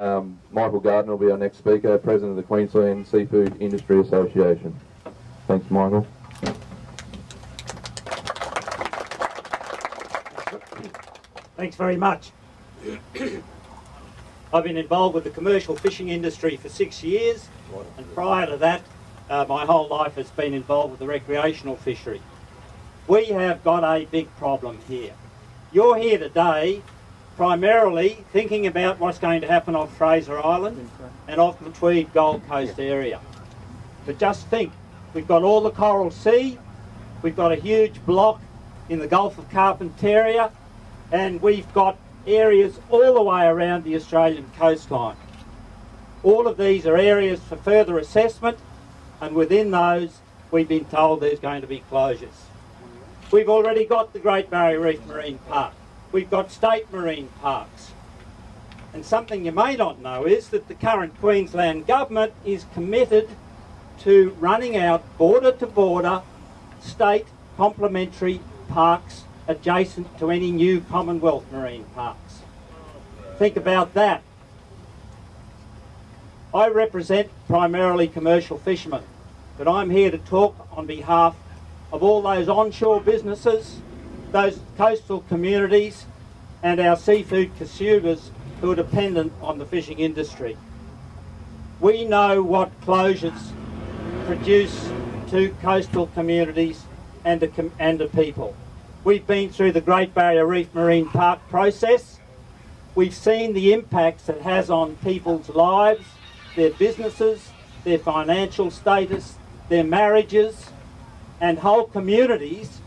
Michael Gardiner will be our next speaker, President of the Queensland Seafood Industry Association. Thanks, Michael. Thanks very much. I've been involved with the commercial fishing industry for 6 years, and prior to that, my whole life has been involved with the recreational fishery. We have got a big problem here. You're here today primarily thinking about what's going to happen off Fraser Island and off the Tweed Gold Coast area. But just think, we've got all the Coral Sea, we've got a huge block in the Gulf of Carpentaria, and we've got areas all the way around the Australian coastline. All of these are areas for further assessment, and within those we've been told there's going to be closures. We've already got the Great Barrier Reef Marine Park. We've got state marine parks. And something you may not know is that the current Queensland government is committed to running out border-to-border state complementary parks adjacent to any new Commonwealth marine parks. Think about that. I represent primarily commercial fishermen, but I'm here to talk on behalf of all those onshore businesses, those coastal communities, and our seafood consumers who are dependent on the fishing industry. We know what closures produce to coastal communities and to people. We've been through the Great Barrier Reef Marine Park process. We've seen the impacts it has on people's lives, their businesses, their financial status, their marriages, and whole communities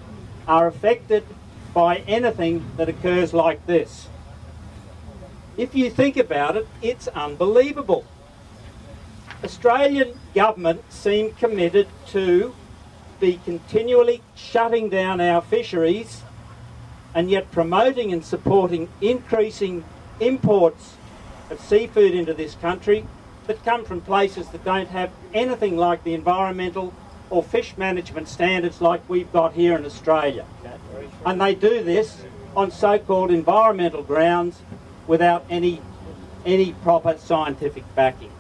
are affected by anything that occurs like this. If you think about it, it's unbelievable. Australian government seem committed to be continually shutting down our fisheries and yet promoting and supporting increasing imports of seafood into this country that come from places that don't have anything like the environmental or fish management standards like we've got here in Australia. And they do this on so-called environmental grounds without any proper scientific backing.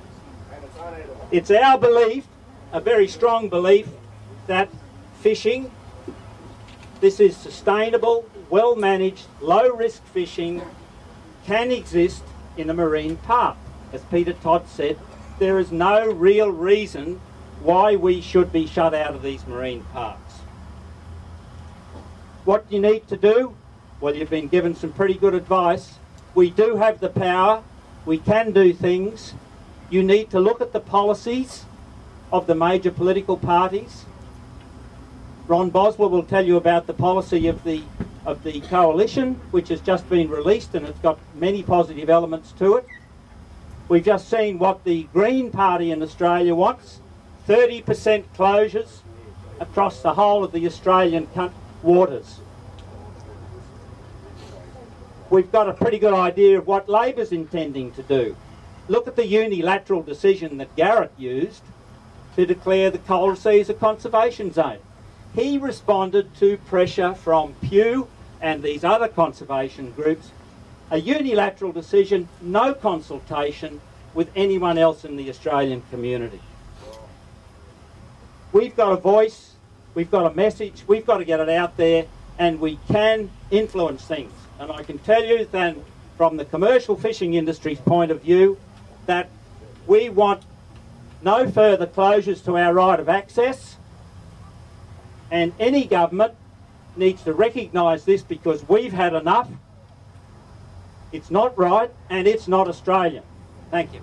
It's our belief, a very strong belief, that fishing, this is sustainable, well-managed, low-risk fishing, can exist in a marine park. As Peter Todd said, there is no real reason why we should be shut out of these marine parks. What you need to do? Well, you've been given some pretty good advice. We do have the power. We can do things. You need to look at the policies of the major political parties. Ron Boswell will tell you about the policy of the coalition, which has just been released, and it's got many positive elements to it. We've just seen what the Green Party in Australia wants, 30% closures across the whole of the Australian waters. We've got a pretty good idea of what Labor's intending to do. Look at the unilateral decision that Garrett used to declare the Coral Sea as a conservation zone. He responded to pressure from Pew and these other conservation groups, a unilateral decision, no consultation with anyone else in the Australian community. We've got a voice, we've got a message, we've got to get it out there, and we can influence things. And I can tell you that from the commercial fishing industry's point of view, that we want no further closures to our right of access, and any government needs to recognise this, because we've had enough. It's not right, and it's not Australian. Thank you.